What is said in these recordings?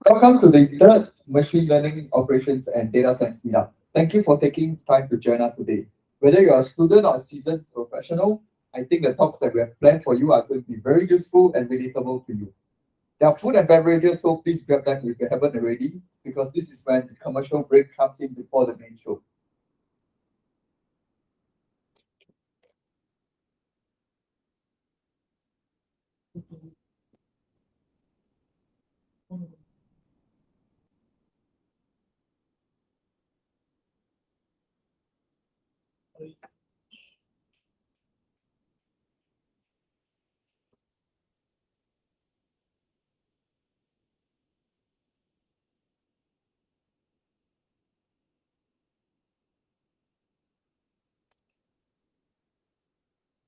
Welcome to the third Machine Learning Operations and Data Science Meetup. Thank you for taking time to join us today. Whether you're a student or a seasoned professional, I think the talks that we have planned for you are going to be very useful and relatable to you. There are food and beverages, so please grab them if you haven't already, because this is when the commercial break comes in before the main show.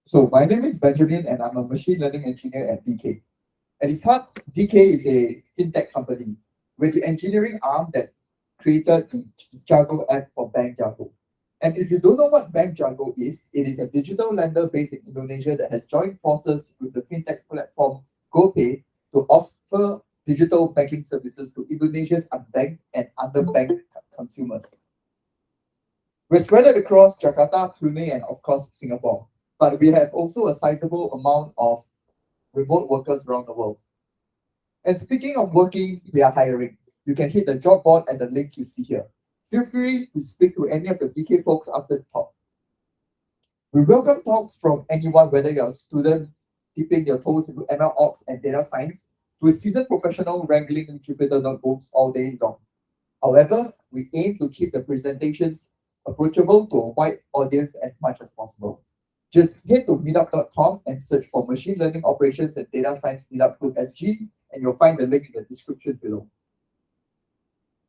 So my name is Benjamin and I'm a machine learning engineer at DK. At its heart, DK is a fintech company. We're the engineering arm that created the Jago app for Bank Jago. And if you don't know what Bank Jago is, it is a digital lender based in Indonesia that has joined forces with the fintech platform GoPay to offer digital banking services to Indonesia's unbanked and underbanked consumers. We're spread across Jakarta, Pune, and of course Singapore. But we have also a sizable amount of remote workers around the world. And speaking of working, we are hiring. You can hit the job board at the link you see here. Feel free to speak to any of the DK folks after the talk. We welcome talks from anyone, whether you're a student dipping your toes into MLOps and data science, to a seasoned professional wrangling Jupyter notebooks all day long. However, we aim to keep the presentations approachable to a wide audience as much as possible. Just head to meetup.com and search for Machine Learning Operations and Data Science Meetup Group SG, and you'll find the link in the description below.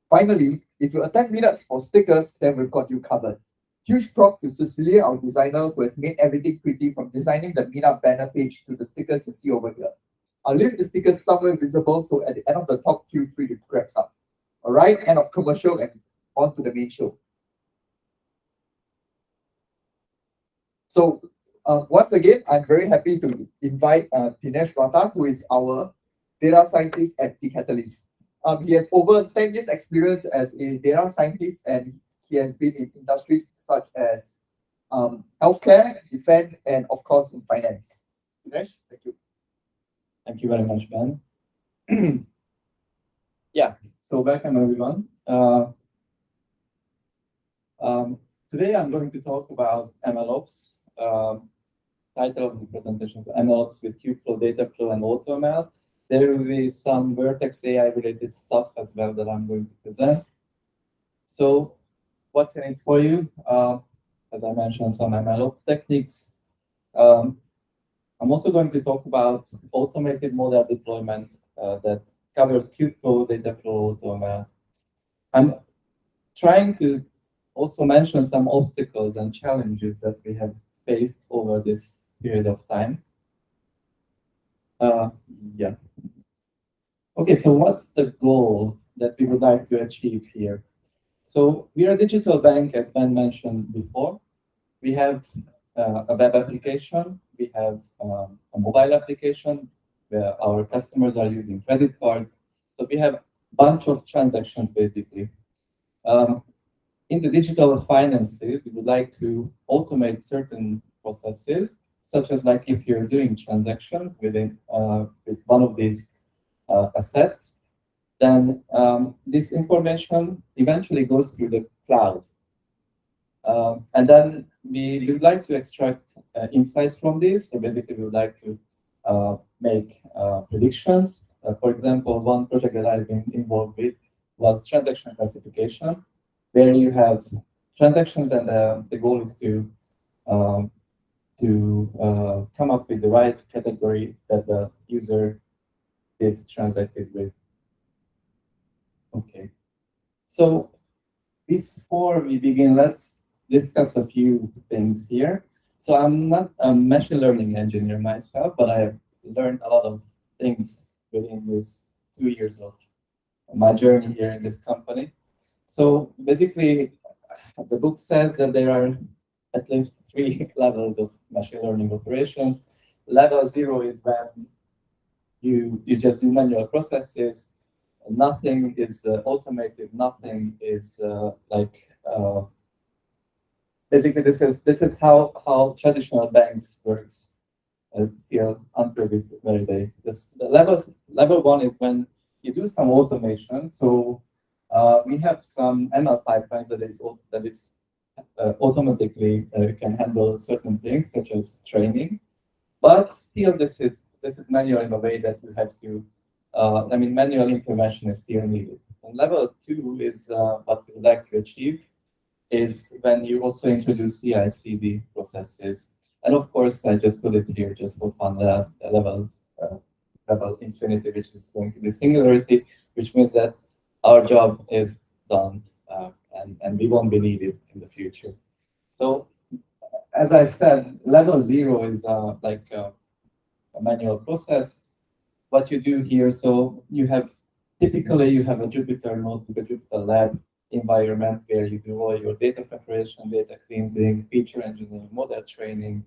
Finally, if you attend meetups for stickers, then we've got you covered. Huge props to Cecilia, our designer, who has made everything pretty from designing the meetup banner page to the stickers you see over here. I'll leave the stickers somewhere visible, so at the end of the talk, feel free to grab some. All right, end of commercial and on to the main show. So once again, I'm very happy to invite Dinesh Bartha, who is our data scientist at DKatalis. He has over 10 years experience as a data scientist, and he has been in industries such as healthcare, defense, and of course in finance. Dinesh, thank you. Thank you very much, Ben. Yeah, so welcome everyone. Today I'm going to talk about MLOps. Title of the presentation is MLOps with Kubeflow, Dataflow, and AutoML. There will be some Vertex AI related stuff as well that I'm going to present. So what's in it for you? As I mentioned, some MLOps techniques. I'm also going to talk about automated model deployment that covers Kubeflow, Dataflow, AutoML. I'm trying to also mention some obstacles and challenges that we have faced over this period of time. Yeah. Okay, so what's the goal that we would like to achieve here? So we are a digital bank, as Ben mentioned before. We have a web application, we have a mobile application where our customers are using credit cards. So we have a bunch of transactions, basically. In the digital finances, we would like to automate certain processes, such as like if you're doing transactions within with one of these assets, then this information eventually goes through the cloud. And then we would like to extract insights from this. So basically, we would like to make predictions. For example, one project that I've been involved with was transaction classification, where you have transactions and the goal is to come up with the right category that the user is transacted with. Okay, so before we begin, let's discuss a few things here. So I'm not a machine learning engineer myself, but I have learned a lot of things within this 2 years of my journey here in this company. So basically, the book says that there are at least 3 levels of machine learning operations. Level 0 is when you just do manual processes. Nothing is automated. Nothing is basically this is how traditional banks works still until this very day. The level one is when you do some automation. So we have some ML pipelines that is automatically can handle certain things such as training, but still this is manual in a way that you have to. Manual intervention is still needed. And level two is what we would like to achieve is when you also introduce CI/CD processes. And of course, I just put it here just for fun, the level infinity, which is going to be singularity, which means that our job is done and we won't be needed in the future. So, as I said, level 0 is like a manual process. What you do here, so typically you have a Jupyter notebook, a Jupyter lab environment where you do all your data preparation, data cleansing, feature engineering, model training,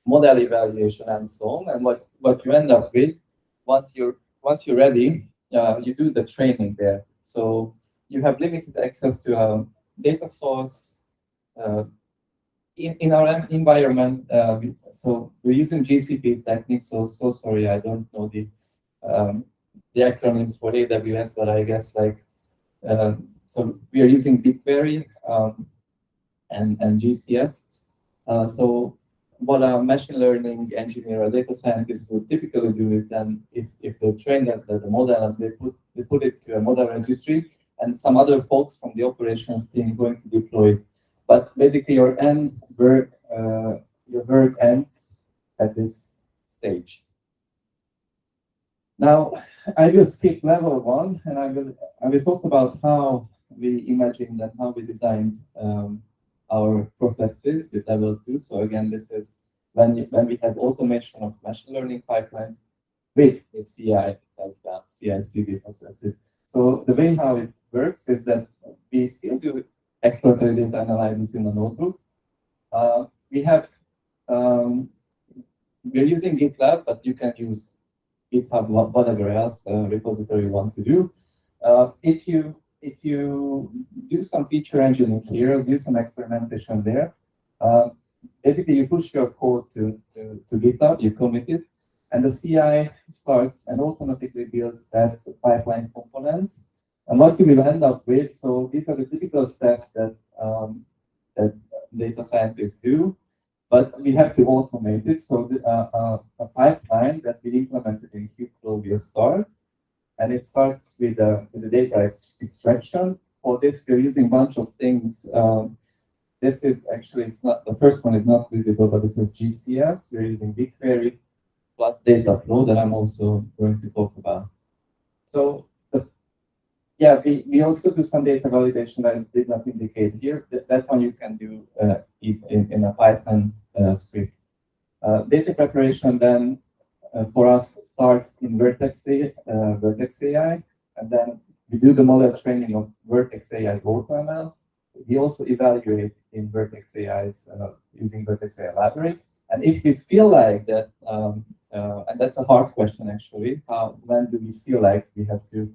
model evaluation, and so on. And what you end up with, once you're ready, you do the training there. So you have limited access to a data source. In our environment, so we're using GCP techniques. So sorry, I don't know the acronyms for AWS, but I guess so we are using BigQuery and GCS. So what a machine learning engineer or data scientist would typically do is then if they train the model and they put it to a model registry, and some other folks from the operations team going to deploy it. But basically your work ends at this stage. Now, I will skip level 1, and I will talk about how we imagined and how we designed our processes with level 2. So again, this is when we have automation of machine learning pipelines with the CI as well, CI/CD processes. So the way how it works is that we still do exploratory data analysis in the notebook. We're using GitLab, but you can use GitHub, whatever else repository you want to do. If you do some feature engineering here, do some experimentation there, basically you push your code to GitHub, you commit it, and the CI starts and automatically builds test pipeline components. And what you will end up with, so these are the typical steps that data scientists do, but we have to automate it. So a pipeline that we implemented in Kubeflow will start, and it starts with the data extraction. For this, we're using a bunch of things. This is actually, it's not, the first one is not visible, but this is GCS. We're using BigQuery plus Dataflow that I'm also going to talk about. So we also do some data validation that I did not indicate here. That one you can do in a Python script. Data preparation then for us starts in Vertex AI, and then we do the model training of Vertex AI's AutoML. We also evaluate in Vertex AI's using Vertex AI library. And if we feel like that, and that's a hard question actually, when do we feel like we have to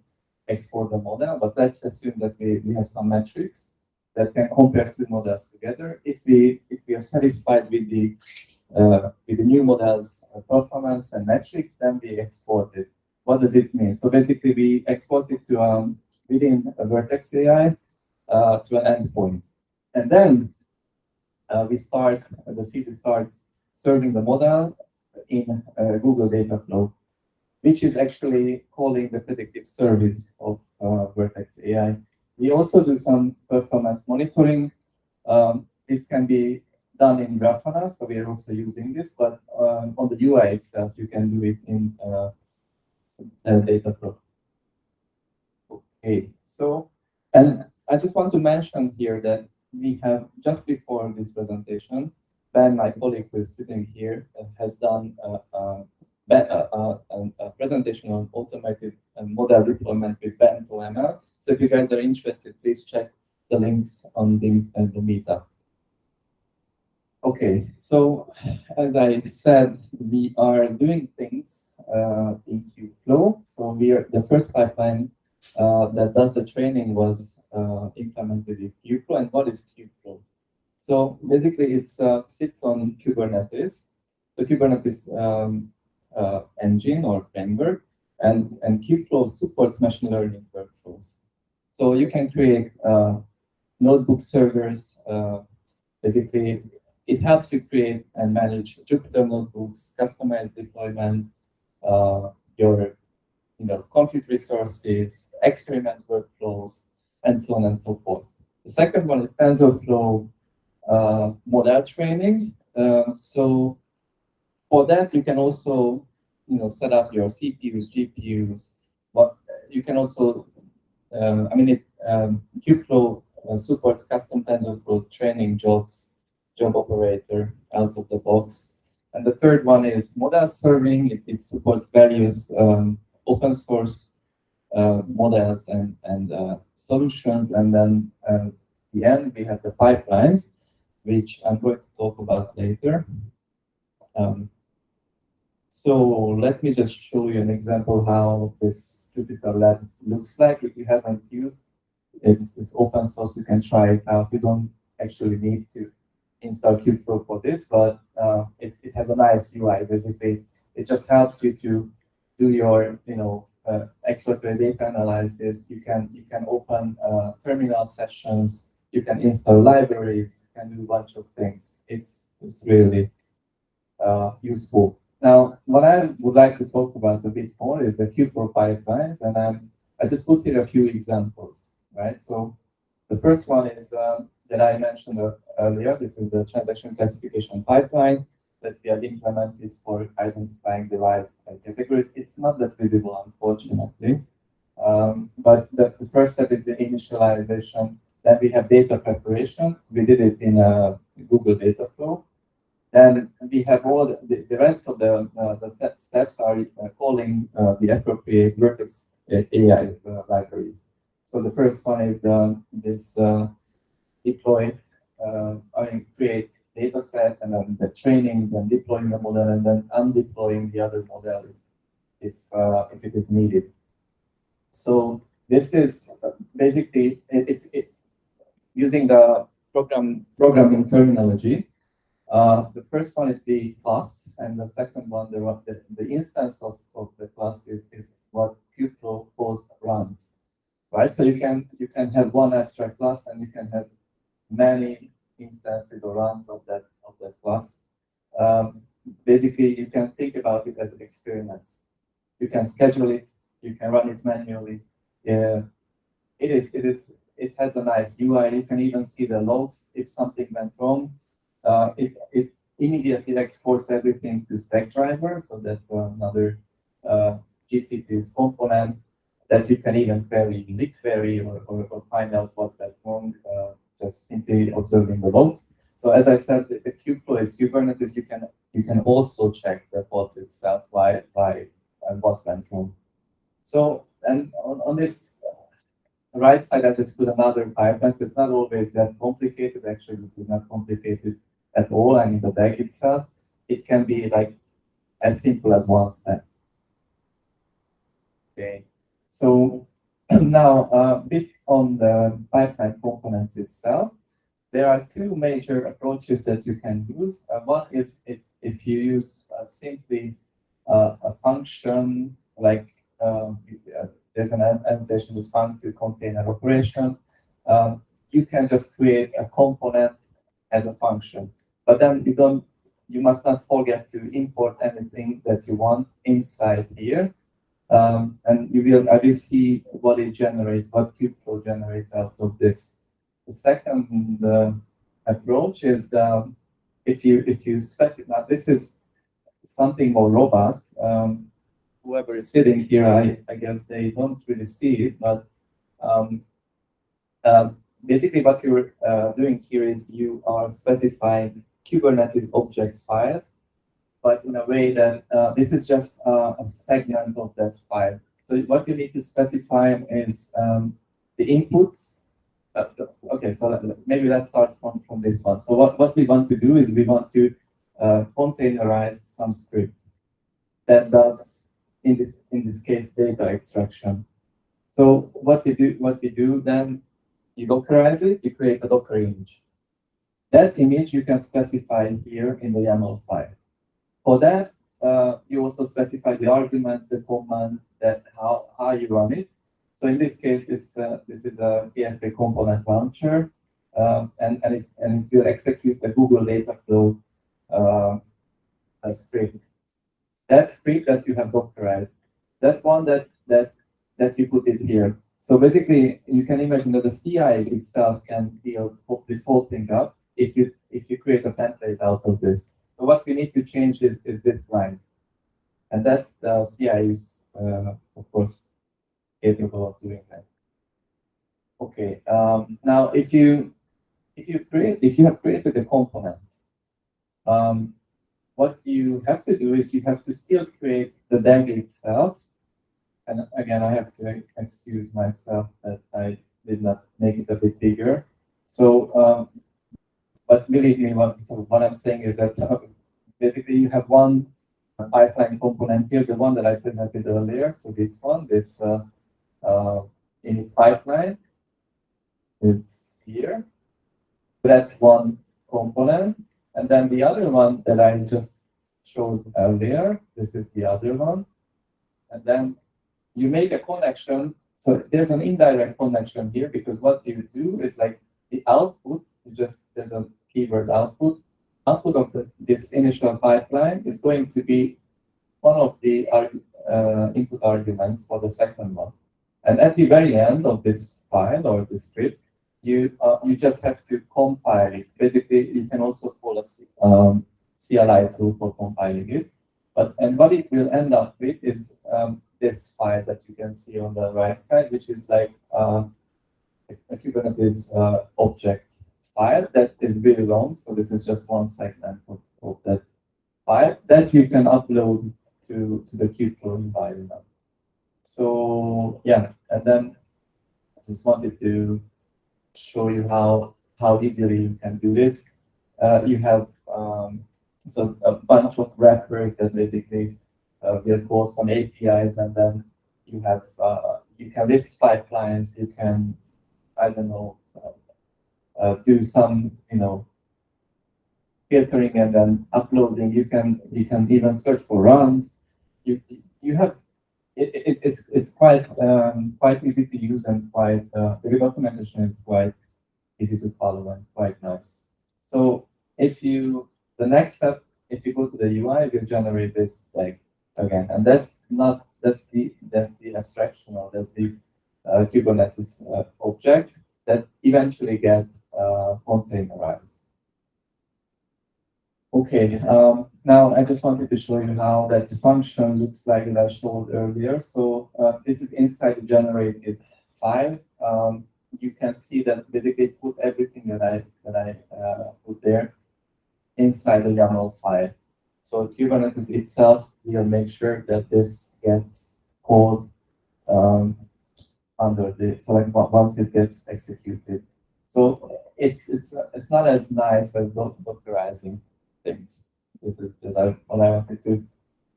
export the model? But let's assume that we have some metrics that can compare two models together. If we are satisfied with the new model's performance and metrics, then we export it. What does it mean? So basically, we export it to within a Vertex AI to an endpoint, and then the CD starts serving the model in Google Dataflow, which is actually calling the predictive service of Vertex AI. We also do some performance monitoring. This can be done in Grafana, so we are also using this, but on the UI itself, you can do it in Dataflow. Okay, so, and I just want to mention here that we have, just before this presentation, Ben, my colleague who is sitting here, has done a presentation on automated model deployment with AutoML. So if you guys are interested, please check the links on the meetup. Okay, so as I said, we are doing things in Kubeflow. So the first pipeline that does the training was implemented in Kubeflow. And what is Kubeflow? So basically, it sits on Kubernetes, the Kubernetes engine or framework, and Kubeflow supports machine learning workflows. So you can create notebook servers. Basically, it helps you create and manage Jupyter notebooks, customize deployment, your compute resources, experiment workflows, and so on and so forth. The second one is TensorFlow model training. So for that, you can also set up your CPUs, GPUs. But you can also, Kubeflow supports custom TensorFlow training job operator out of the box. And the third one is model serving. It supports various open source models and solutions. And then at the end, we have the pipelines, which I'm going to talk about later. So let me just show you an example how this Jupyter Lab looks like. If you haven't used it's open source, you can try it out. You don't actually need to install Kubeflow for this, but it has a nice UI. Basically, it just helps you to do your exploratory data analysis. You can open terminal sessions. You can install libraries. You can do a bunch of things. It's really useful. Now, what I would like to talk about a bit more is the Kubeflow pipelines, and I just put here a few examples, right? So the first one is that I mentioned earlier. This is the transaction classification pipeline that we have implemented for identifying derived categories. It's not that visible, unfortunately. But the first step is the initialization. Then we have data preparation. We did it in Google Dataflow. Then we have all the rest of the steps are calling the appropriate Vertex AI libraries. So the first one is this deploy, create data set, and then the training, then deploying the model, and then undeploying the other model if it is needed. So this is basically using the programming terminology. The first one is the class, and the second one, the instance of the class is what Kubeflow host runs, right? So you can have one abstract class, and you can have many instances or runs of that class. Basically, you can think about it as experiments. You can schedule it. You can run it manually. It has a nice UI. You can even see the logs if something went wrong. It immediately exports everything to Stackdriver, so that's another GCP's component that you can even query in BigQuery or find out what went wrong, just simply observing the logs. So as I said, the Kubeflow is Kubernetes. You can also check the pods itself, why and what went wrong. So and on this right side, I just put another pipeline. So it's not always that complicated. Actually, this is not complicated at all. I mean, the deck itself, it can be like as simple as one step. Okay, so now a bit on the pipeline components itself. There are two major approaches that you can use. One is if you use simply a function like there's an annotation is found to contain an operation. You can just create a component as a function, but then you must not forget to import anything that you want inside here. And I will see what it generates, what Kubeflow generates out of this. The second approach is if you specify, this is something more robust. Whoever is sitting here, I guess they don't really see it, but basically what you're doing here is you are specifying Kubernetes object files, but in a way that this is just a segment of that file. So what you need to specify is the inputs. So maybe let's start from this one. So what we want to do is we want to containerize some script that does in this case, data extraction. So what we do then, you Dockerize it, you create a Docker image. That image you can specify here in the YAML file. For that, you also specify the arguments, the command, that how you run it. So in this case, this is a PFA component launcher, and it will execute the Google Dataflow a script. That script that you have Dockerized, that one that you put it here. So basically, you can imagine that the CI itself can build this whole thing up if you create a template out of this. So what we need to change is this line, and that's the CI is of course capable of doing that. Okay. Now, if you have created the components, what you have to do is you have to still create the dev itself. And again, I have to excuse myself that I did not make it a bit bigger. So, but believe me, what I'm saying is that basically you have one pipeline component here, the one that I presented earlier. So this one, this init pipeline is here. That's one component. And then the other one that I just showed earlier, this is the other one. And then you make a connection. So there's an indirect connection here, because what you do is like the output, there's a keyword output. Output of this initial pipeline is going to be one of the input arguments for the second one. And at the very end of this file or the script, you just have to compile it. Basically, you can also call a CLI tool for compiling it. And what it will end up with is this file that you can see on the right side, which is like a Kubernetes object file that is really long. So this is just one segment of that file that you can upload to the Kubeflow environment. So yeah, and then I just wanted to show you how easily you can do this. You have so a bunch of wrappers that basically will call some APIs, and then you have you can list pipelines. You can, I don't know, do some filtering and then uploading. You can even search for runs. You have it's quite easy to use, and quite the documentation is quite easy to follow and quite nice. So the next step, if you go to the UI, you'll generate this like again, and that's the abstraction, or that's the Kubernetes object that eventually gets containerized. Okay, now I just wanted to show you how that function looks like that I showed earlier. So this is inside the generated file. You can see that basically put everything that I put there inside the YAML file. So Kubernetes itself will make sure that this gets called under this. So like once it gets executed. So it's not as nice as Dockerizing things. This is what I wanted to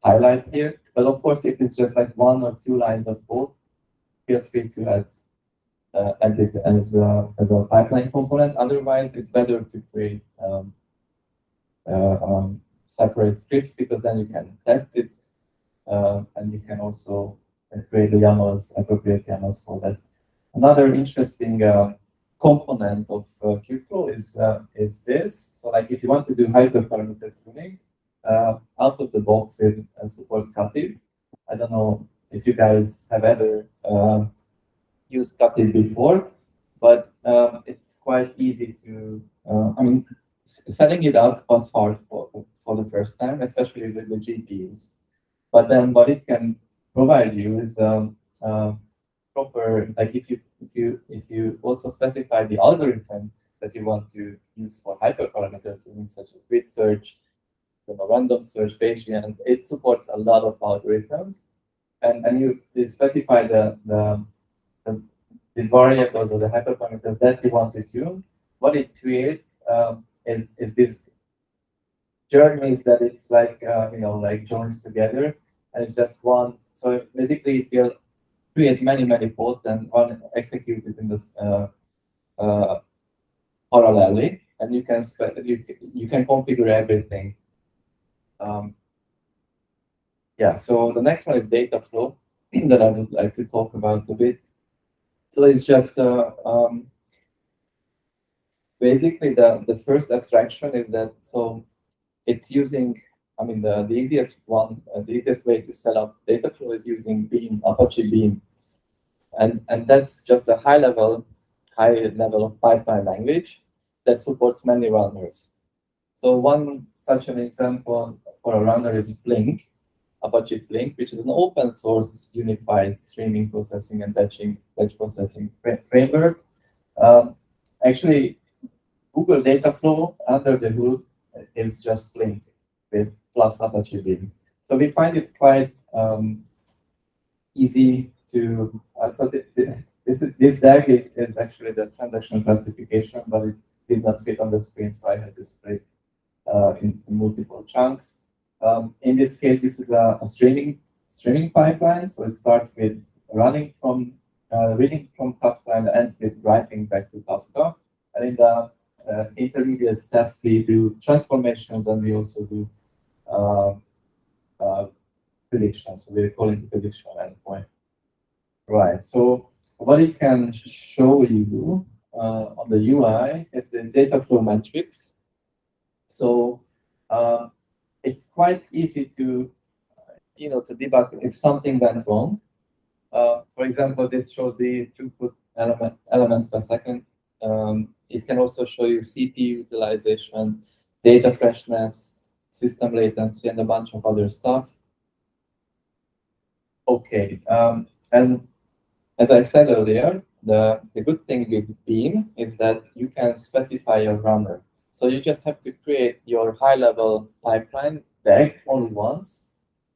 highlight here. But of course, if it's just like 1 or 2 lines of code, feel free to add it as a pipeline component. Otherwise, it's better to create separate scripts, because then you can test it, and you can also create the YAMLs, appropriate YAMLs for that. Another interesting component of Kubeflow is this. So like if you want to do hyperparameter tuning, out of the box it supports Katib. I don't know if you guys have ever used Katib before, but it's quite easy to, I mean, setting it up was hard for the first time, especially with the GPUs. But then what it can provide you is proper, like if you also specify the algorithm that you want to use for hyperparameter tuning, such as grid search, random search, Bayesians, it supports a lot of algorithms, and you specify the variables or the hyperparameters that you want to tune. What it creates is this journeys that it's like like joins together. and it's just one. So basically, it will create many pods and one execute it in this parallelly, and you can configure everything. Yeah. So the next one is Dataflow that I would like to talk about a bit. So it's just basically the first abstraction is that it's using, I mean, the easiest one, the easiest way to set up Dataflow is using Beam, Apache Beam. And that's just a high level of pipeline language that supports many runners. So one such an example for a runner is Flink, Apache Flink, which is an open source unified streaming processing and batch processing framework. Actually, Google Dataflow under the hood is just Flink with plus Apache Beam. So we find it quite easy to. So this DAG is actually the transactional classification, but it did not fit on the screen, so I had to split in multiple chunks. In this case, this is a streaming pipeline, so it starts with reading from Kafka and ends with writing back to Kafka. And in the intermediate steps, we do transformations and we also do predictions. So we're calling the prediction endpoint. Right. So what it can show you on the UI is this Dataflow metrics. So it's quite easy to to debug if something went wrong. For example, this shows the throughput elements per second. It can also show you CPU utilization, data freshness, system latency, and a bunch of other stuff. Okay, and as I said earlier, the good thing with Beam is that you can specify your runner. So you just have to create your high-level pipeline DAG only once,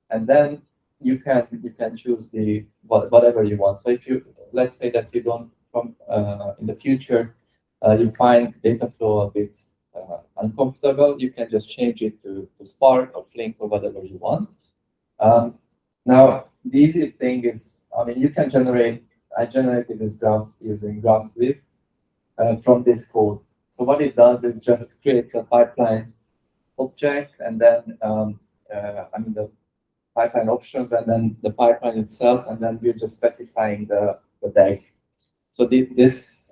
and then you can choose the whatever you want. So if you, let's say that you don't in the future you find Dataflow a bit uncomfortable, you can just change it to Spark or Flink or whatever you want. Now the easy thing is, I mean, you can I generated this graph using GraphWiz from this code. So what it does is just creates a pipeline object, and then I mean the pipeline options, and then the pipeline itself, and then we're just specifying the DAG. So this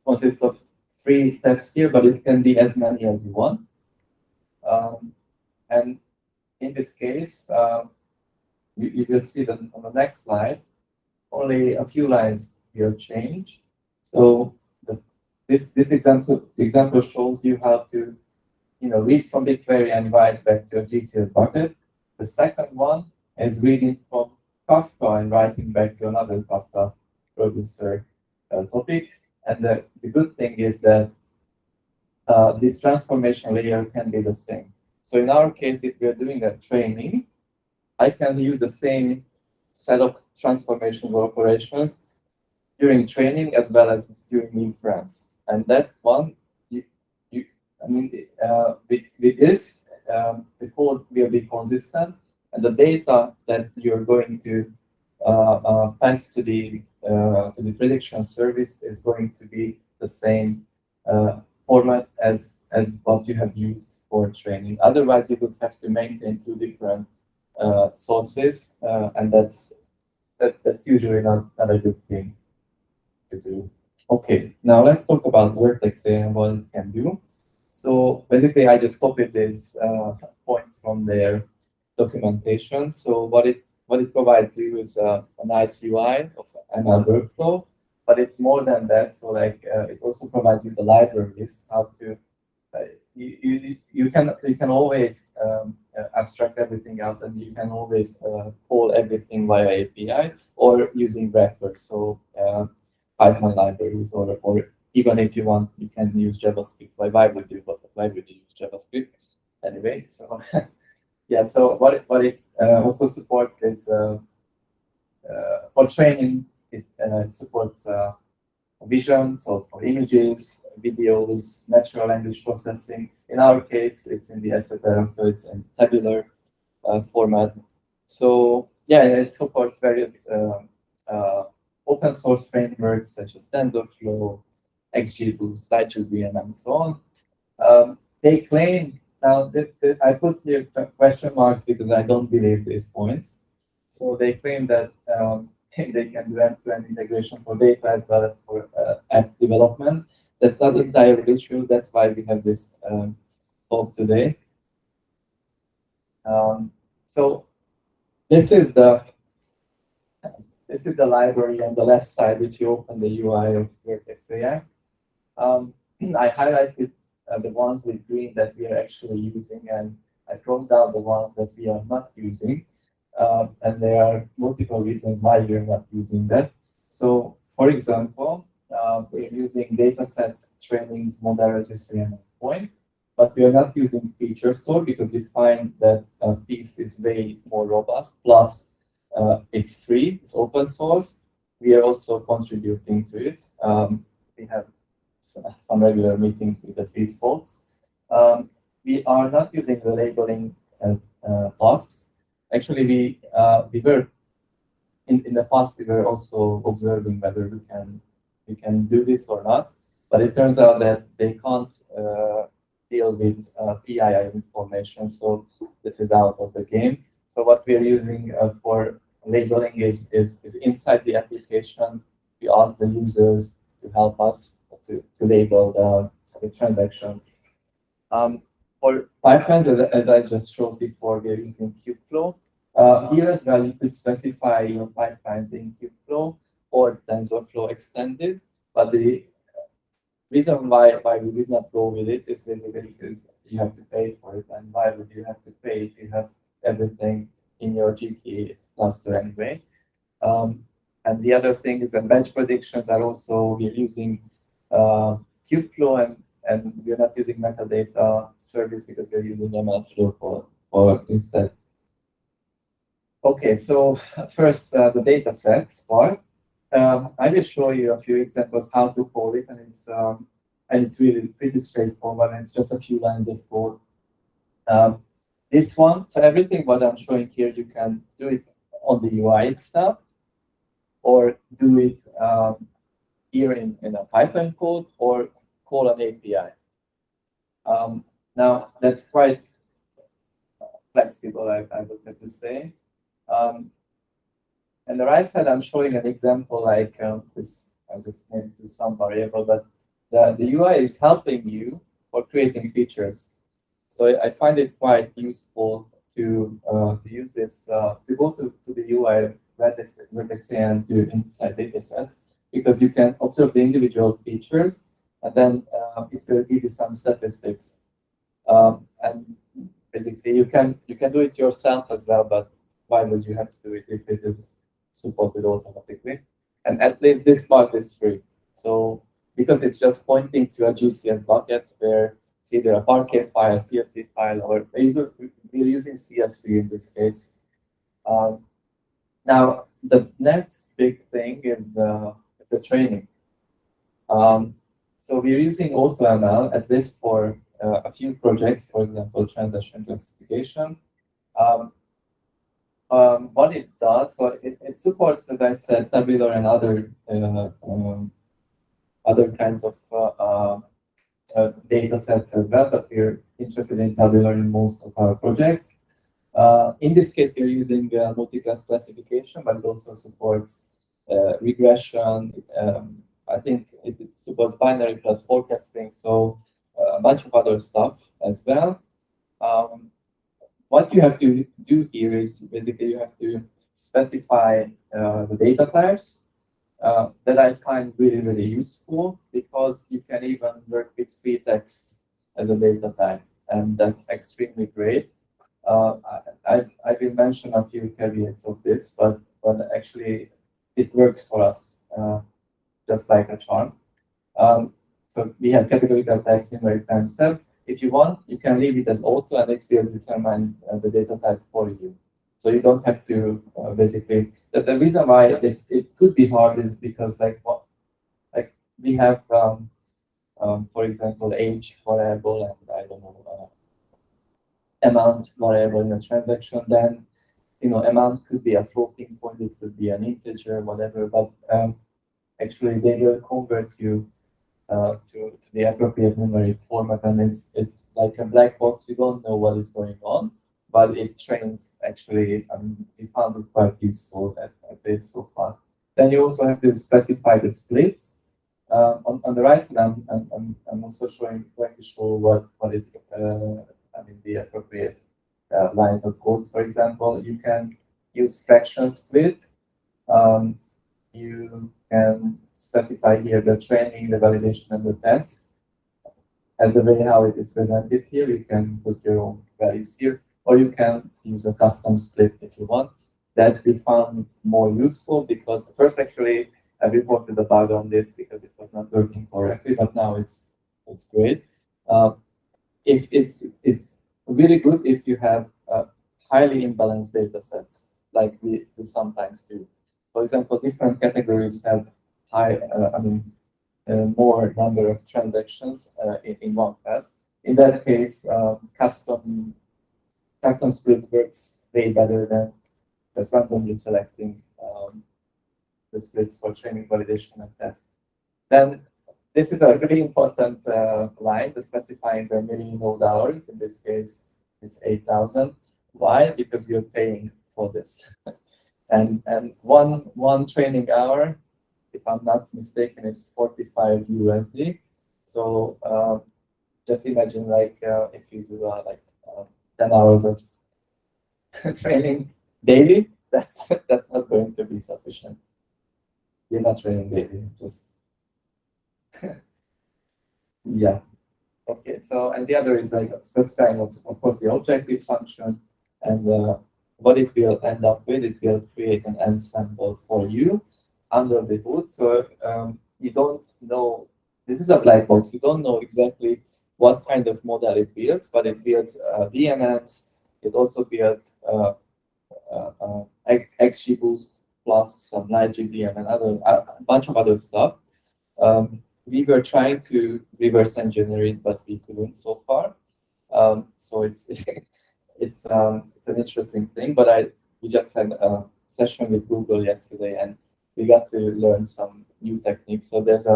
consists of 3 steps here, but it can be as many as you want. And in this case, you just see that on the next slide, only a few lines will change. So this example shows you how to read from BigQuery and write back to a GCS bucket. The second one is reading from Kafka and writing back to another Kafka producer topic. And the good thing is that this transformation layer can be the same. So in our case, if we are doing a training, I can use the same set of transformations or operations during training as well as during inference. And that one, I mean, with this, the code will be consistent, and the data that you're going to pass to the prediction service is going to be the same format as what you have used for training. Otherwise, you would have to maintain 2 different sources, and that's usually not a good thing to do. Okay, now let's talk about Vertex AI and what it can do. So basically, I just copied these points from their documentation. So what it provides you is a nice UI of ML workflow, but it's more than that. So like it also provides you the libraries, how to you can always abstract everything out, and you can always call everything via API or using wrappers. So Python libraries, or even if you want, you can use JavaScript. Why would you use JavaScript anyway? So yeah. So what it also supports is for training. It supports vision, so for images, videos, natural language processing. In our case, it's in the etc. So it's in tabular format. So yeah, it supports various open source frameworks such as TensorFlow, XGBoost, LightGBM, and so on. They claim now that I put here question marks because I don't believe these points. So they claim that they can do end-to-end integration for data as well as for app development. That's not entirely true. That's why we have this talk today. So this is the library on the left side if you open the UI of Vertex AI. I highlighted the ones with green that we are actually using, and I crossed out the ones that we are not using. And there are multiple reasons why we are not using that. So, for example, we're using datasets, trainings, model registry, and endpoint, but we are not using feature store because we find that Feast is way more robust. Plus, it's free, it's open source. We are also contributing to it. We have some regular meetings with the Feast folks. We are not using the labeling tasks. Actually, we were in the past we were also observing whether we can do this or not, but it turns out that they can't deal with PII information, so this is out of the game. So what we are using for labeling is inside the application. We ask the users to help us to label the transactions. For pipelines, as I just showed before, we're using Kubeflow. Here as well, you could specify your pipelines in Kubeflow or TensorFlow extended, but the reason why we did not go with it is basically because you have to pay for it, and why would you have to pay if you have everything in your GK cluster anyway? And the other thing is that batch predictions are also, we're using Kubeflow and we're not using metadata service because we're using MLOps for instead. Okay, so first the data sets part. I will show you a few examples how to call it, and it's really pretty straightforward, and it's just a few lines of code. This one, so everything what I'm showing here, you can do it on the UI itself, or do it here in a Python code, or call an API. Now, that's quite flexible, I would have to say. On the right side, I'm showing an example like this. I just made to some variable, but the UI is helping you for creating features. So I find it quite useful to use this, to go to the UI Vertex AI and do inside datasets, because you can observe the individual features, and then it will give you some statistics. And basically, you can do it yourself as well, but why would you have to do it if it is supported automatically? And at least this part is free. So because it's just pointing to a GCS bucket where it's either a Parquet file, CSV file, or we're using CSV in this case. Now, the next big thing is the training. So we're using AutoML, at least for a few projects, for example, transaction classification. What it does, so it supports, as I said, tabular and other kinds of data sets as well, but we're interested in tabular in most of our projects. In this case, we're using multi-class classification, but it also supports regression. I think it supports binary plus forecasting, so a bunch of other stuff as well. What you have to do here is basically you have to specify the data types that I find really, really useful, because you can even work with free text as a data type, and that's extremely great. I will mention a few caveats of this, but actually it works for us just like a charm. So we have categorical text, numeric timestamp. If you want, you can leave it as auto, and it will determine the data type for you. So you don't have to basically. The reason why it could be hard is because we have, for example, age variable and I don't know amount variable in a transaction. Then amount could be a floating point, it could be an integer, whatever, but actually they will convert you to the appropriate numeric format, and it's like a black box. You don't know what is going on, but it trains actually. We found it quite useful at this so far. Then you also have to specify the splits. On the right side, I'm also going to show what is the appropriate lines of codes. For example, you can use fraction split. You can specify here the training, the validation, and the test. As the way how it is presented here, you can put your own values here, or you can use a custom split if you want. That we found more useful because first, actually, I reported a bug on this because it was not working correctly, but now it's great. If it's really good if you have highly imbalanced data sets, like we sometimes do. For example, different categories have high, more number of transactions in one pass. In that case, custom split works way better than just randomly selecting the splits for training, validation, and test. Then this is a really important line, the specifying the million node hours. In this case, it's 8,000. Why? Because you're paying for this. And one training hour, if I'm not mistaken, is 45 USD. So just imagine if you do 10 hours of training daily, that's not going to be sufficient. You're not training daily, just yeah. Okay, so and the other is specifying of course the objective function, and what it will end up with. It will create an ensemble for you under the hood. So you don't know, this is a black box. You don't know exactly what kind of model it builds, but it builds DNNs. It also builds XGBoost plus some LightGBM and a bunch of other stuff. We were trying to reverse engineer it, but we couldn't so far. So it's it's an interesting thing. But we just had a session with Google yesterday, and we got to learn some new techniques. So there's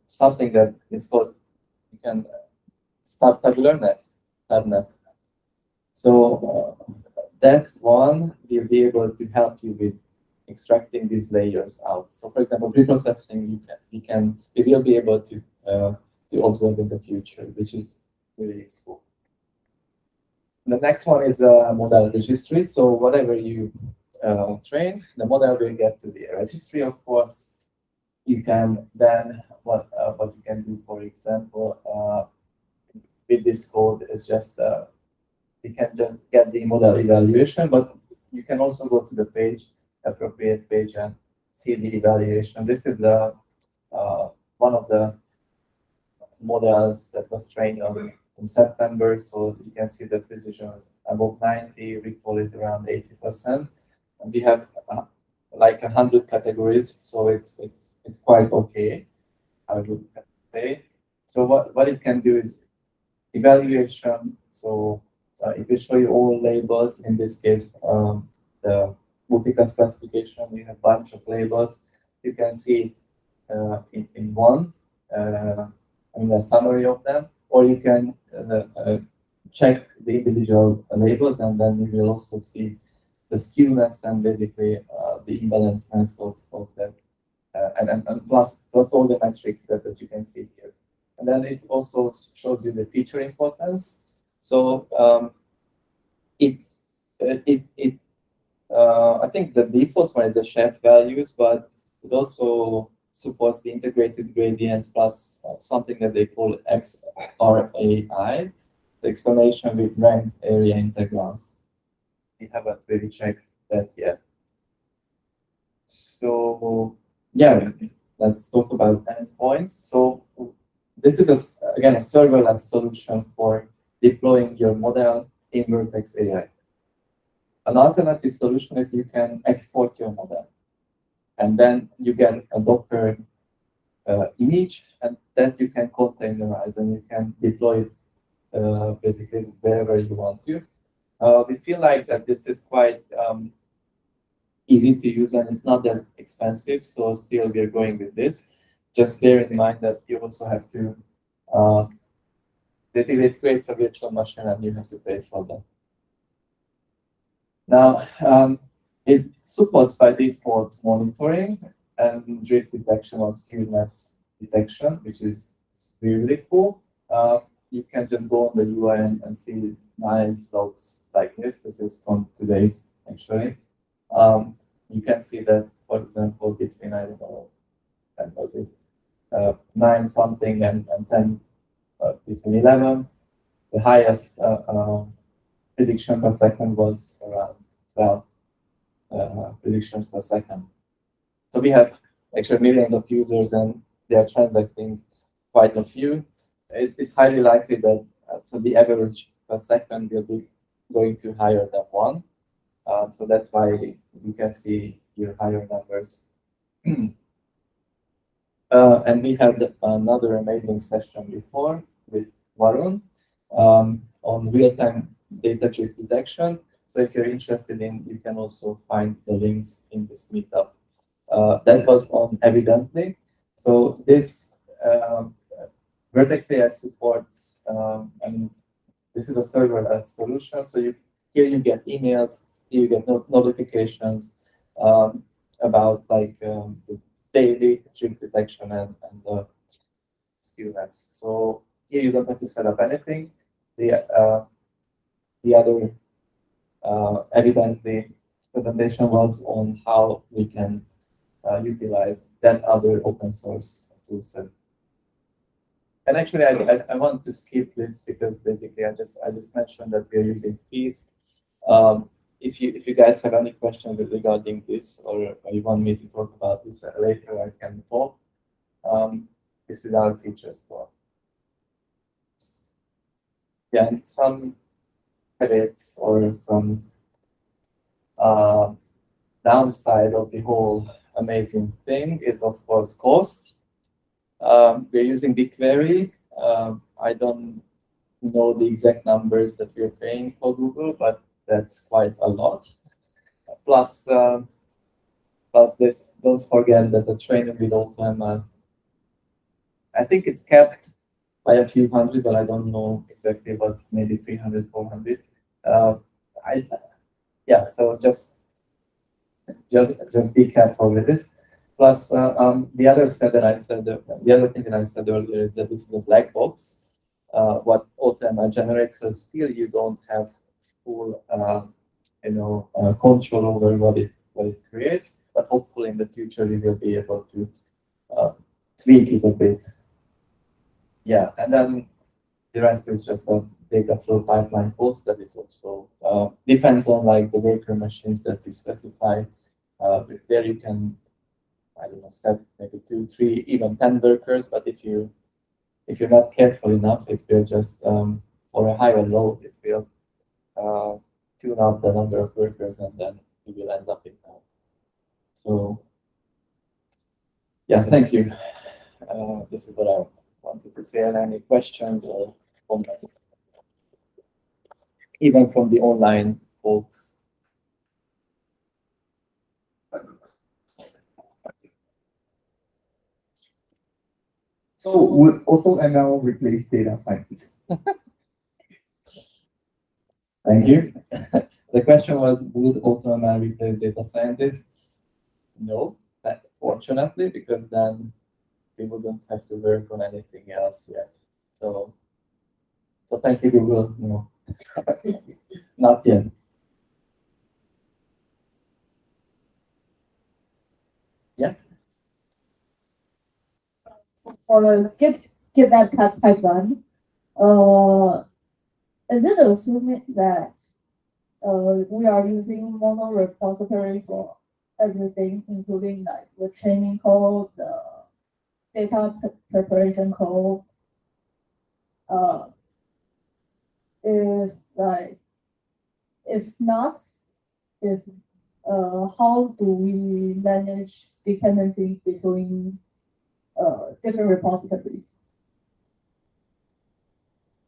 something that is called, you can start tabular net, tabnet. So that one will be able to help you with extracting these layers out. So for example, preprocessing, we will be able to observe in the future, which is really useful. The next one is a model registry. So whatever you train, the model will get to the registry, of course. You can then, what you can do, for example, with this code is just, you can just get the model evaluation, but you can also go to the appropriate page, and see the evaluation. This is one of the models that was trained in September, so you can see the precision is above 90, recall is around 80%, and we have like 100 categories, so it's quite okay, I would say. So what it can do is evaluation. So it will show you all labels. In this case, the multi-class classification, we have a bunch of labels. You can see in one, a summary of them, or you can check the individual labels, and then you will also see the skewness and basically the imbalancedness of them, and plus all the metrics that you can see here. And then it also shows you the feature importance. So I think the default one is the shared values, but it also supports the integrated gradients plus something that they call XRAI, the explanation with ranked area integrals. We haven't really checked that yet. So yeah, let's talk about endpoints. So this is again a serverless solution for deploying your model in Vertex AI. An alternative solution is you can export your model, and then you get a Docker image, and that you can containerize, and you can deploy it basically wherever you want to. We feel like that this is quite easy to use and it's not that expensive, so still we're going with this. Just bear in mind that you also have to, basically it creates a virtual machine and you have to pay for that. Now, it supports by default monitoring and drift detection or skewness detection, which is really cool. You can just go on the UI and see nice logs like this. This is from today's, actually. You can see that, for example, between, I don't know, when was it, 9 something and 10, between 11, the highest prediction per second was around 12 predictions per second. So we have actually millions of users and they are transacting quite a few. It's highly likely that so the average per second will be going to higher than 1. So that's why you can see here higher numbers. And we had another amazing session before with Varun on real-time data drift detection. So if you're interested in, you can also find the links in this meetup. That was on Evidently. So this Vertex AI supports, and this is a serverless solution. So here you get emails, here you get notifications about like the daily drift detection and the skewness. So here you don't have to set up anything. The other Evidently presentation was on how we can utilize that other open source toolset. And actually, I want to skip this because basically I just mentioned that we are using Feast. If you guys have any questions regarding this or you want me to talk about this later, I can talk. This is our feature store. Yeah, and some credits or some downside of the whole amazing thing is, of course, cost. We're using BigQuery. I don't know the exact numbers that we're paying for Google, but that's quite a lot. Plus this, don't forget that the training with AutoML, I think it's capped by a few hundred, but I don't know exactly what's maybe 300, 400. Yeah, so just be careful with this. Plus, the other thing that I said earlier is that this is a black box. What AutoML generates, so still you don't have full, control over what it creates. But hopefully in the future we will be able to tweak it a bit. Yeah, and then the rest is just a Dataflow pipeline post that is also depends on like the worker machines that you specify. There you can, I don't know, set maybe 2, 3, even 10 workers. But if you're not careful enough, it will just for a higher load, it will tune up the number of workers, and then you will end up in that. So yeah, thank you. This is what I wanted to say. Any questions or comments? Even from the online folks. So would AutoML replace data scientists? Thank you. The question was, would AutoML replace data scientists? No, fortunately, because then we wouldn't have to work on anything else yet. So thank you, Google. No, not yet. Yeah. For the GitLab pipeline, is it assuming that we are using mono repository for everything, including like the training code, the data preparation code? If not, how do we manage dependency between different repositories?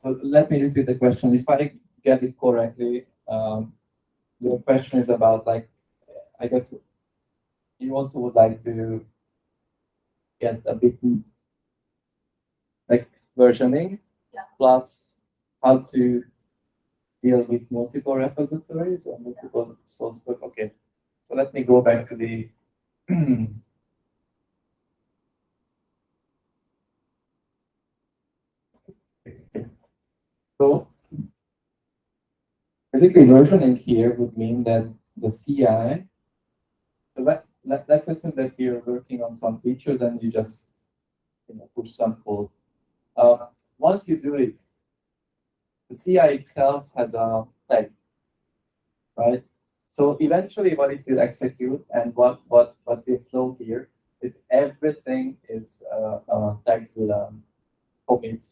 So let me repeat the question. If I get it correctly, your question is about, like, I guess you also would like to get a bit like versioning, Yeah. plus how to deal with multiple repositories or multiple source code. Okay, so let me go back to the so basically versioning here would mean that the CI. So let's assume that you're working on some features and you just push some code. Once you do it, the CI itself has a tag, right? So eventually what it will execute and what will flow here is everything is tagged with commit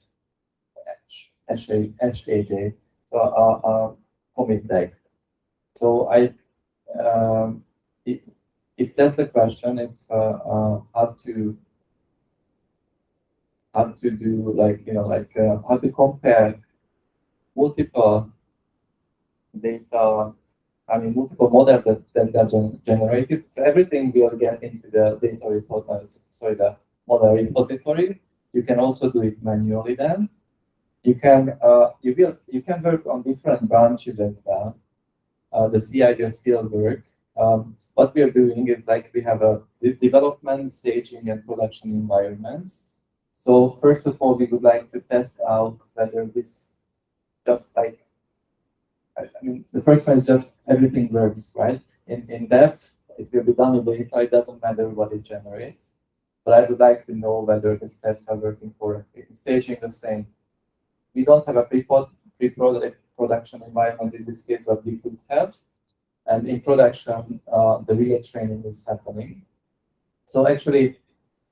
HAJ, so commit tag. So if that's the question, if how to do, like, how to compare multiple data, I mean multiple models that are generated. So everything will get into the data repository, the model repository. You can also do it manually then. You can work on different branches as well. The CI will still work. What we are doing is, like, we have a development, staging, and production environments. So first of all, we would like to test out whether this just, like, I mean, the first one is just everything works, right? In dev, it will be done with data. It doesn't matter what it generates. But I would like to know whether the steps are working correctly. Staging the same. We don't have a pre-production environment in this case, but we could have. And in production, the real training is happening. So actually,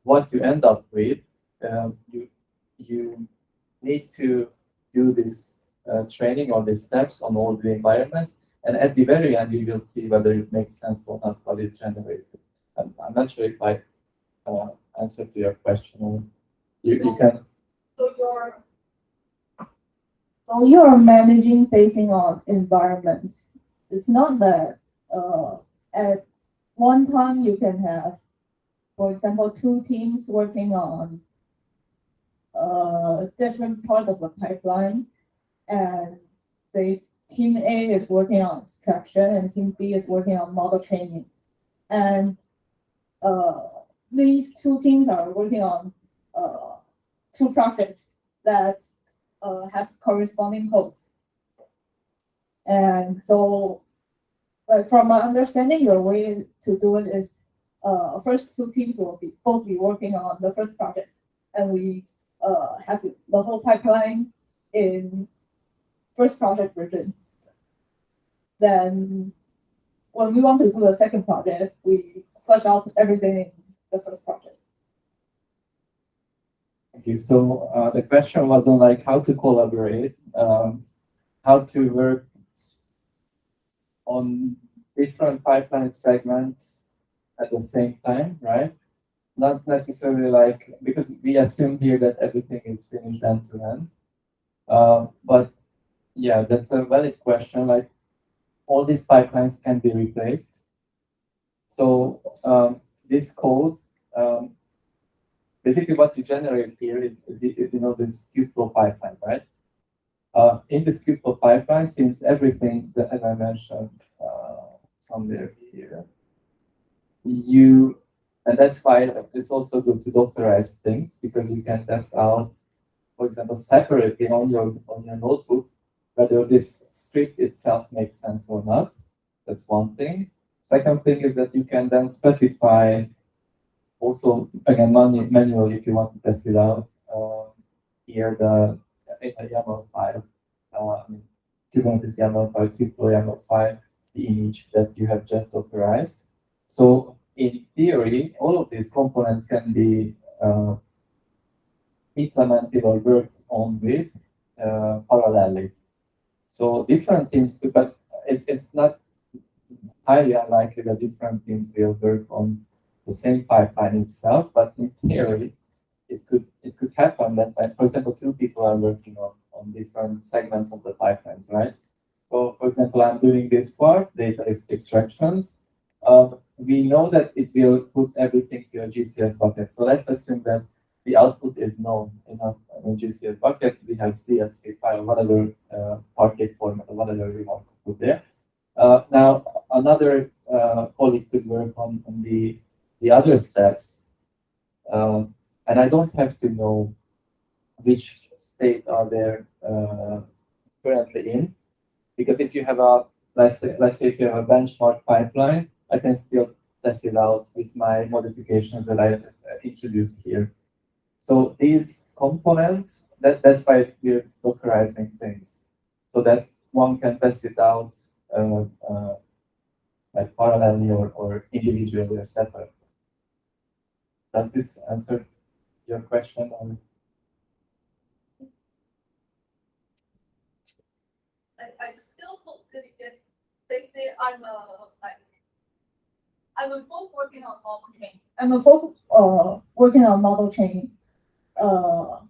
what you end up with, you need to do this training on these steps on all the environments, and at the very end, you will see whether it makes sense or not what it generated. I'm not sure if I answered to your question. You can. So you're managing basing on environments. It's not that at one time you can have, for example, two teams working on different part of the pipeline, and say team A is working on extraction and team B is working on model training, and these two teams are working on two projects that have corresponding codes. And so, from my understanding, your way to do it is first two teams will both be working on the first project, and we have the whole pipeline in first project version. Then when we want to do the second project, we flush out everything in the first project. Thank you. So the question was on, like, how to collaborate, how to work on different pipeline segments at the same time, right? Not necessarily, like, because we assume here that everything is finished end to end. But yeah, that's a valid question. Like, all these pipelines can be replaced. So this code, basically what you generate here is this Kubeflow pipeline, right? In this Kubeflow pipeline, since everything, as I mentioned somewhere here, and that's why it's also good to Dockerize things, because you can test out, for example, separately on your notebook whether this script itself makes sense or not. That's one thing. Second thing is that you can then specify also, again, manually, if you want to test it out, here in a YAML file, Kubernetes YAML file, Kubeflow YAML file, the image that you have just authorized. So in theory, all of these components can be implemented or worked on with parallelly. So different teams, but it's not highly unlikely that different teams will work on the same pipeline itself, but in theory, it could happen that, for example, two people are working on different segments of the pipelines, right? So, for example, I'm doing this part, data is extractions. We know that it will put everything to a GCS bucket. So let's assume that the output is known in a GCS bucket. We have CSV file, whatever Parquet format, or whatever we want to put there. Now, another colleague could work on the other steps, and I don't have to know which state are they currently in, because if you have a let's say if you have a benchmark pipeline, I can still test it out with my modifications that I introduced here. So these components, that's why we're Dockerizing things, so that one can test it out like parallelly or individually or separate. Does this answer your question? I still hope that it gets. They say I'm a folk working on model chain. I'm a folk working on model chain. How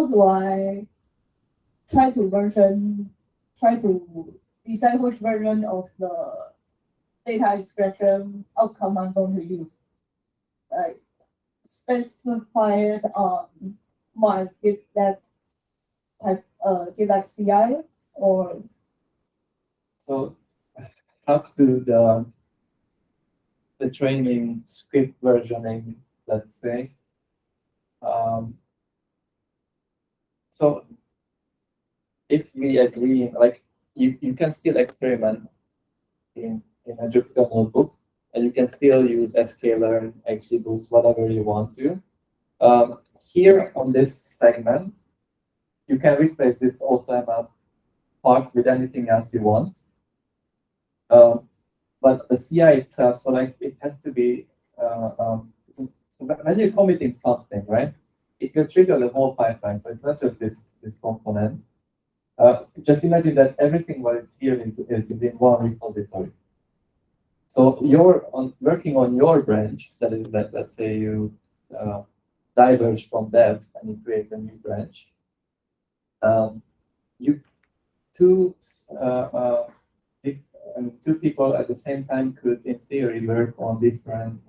do I try to decide which version of the data extraction outcome I'm going to use? Like specify it on my GitLab type GitLab CI or So how to do the training script versioning, let's say. So if we agree, like you can still experiment in a Jupyter notebook, and you can still use sklearn, XGBoost, whatever you want to. Here on this segment, you can replace this AutoML part with anything else you want. But the CI itself, so like it has to be, so when you're committing something, right, it will trigger the whole pipeline. So it's not just this component. Just imagine that everything what is here is in one repository. So you're working on your branch, that is that, let's say you diverge from dev and you create a new branch. Two people at the same time could, in theory, work on different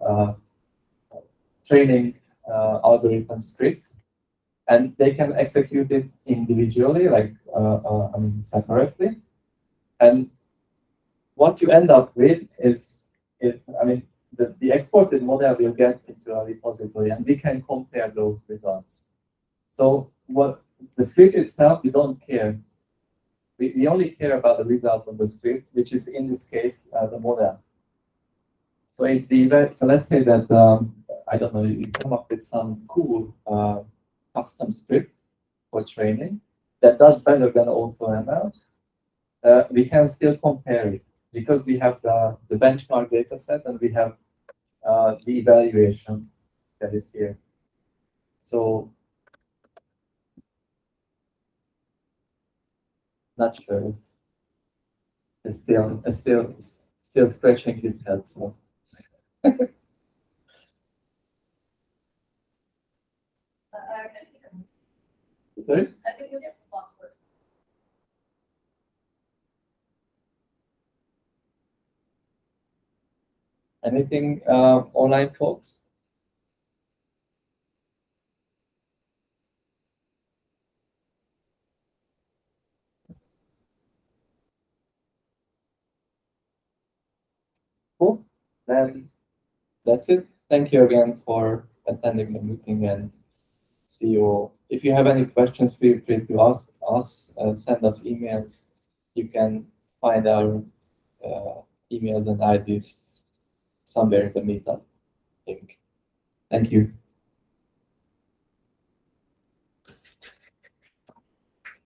training algorithm scripts, and they can execute it individually, like separately. And what you end up with is, the exported model will get into a repository, and we can compare those results. So what the script itself, we don't care. We only care about the result of the script, which is in this case the model. So if so let's say that I don't know, you come up with some cool custom script for training that does better than AutoML, we can still compare it because we have the benchmark data set and we have the evaluation that is here. So not sure. It's still scratching his head. So. Sorry? I think you get one first. Anything online, folks? Cool. Then that's it. Thank you again for attending the meeting, and see you all. If you have any questions, feel free to ask us, send us emails. You can find our emails and IDs somewhere in the meetup link. Thank you.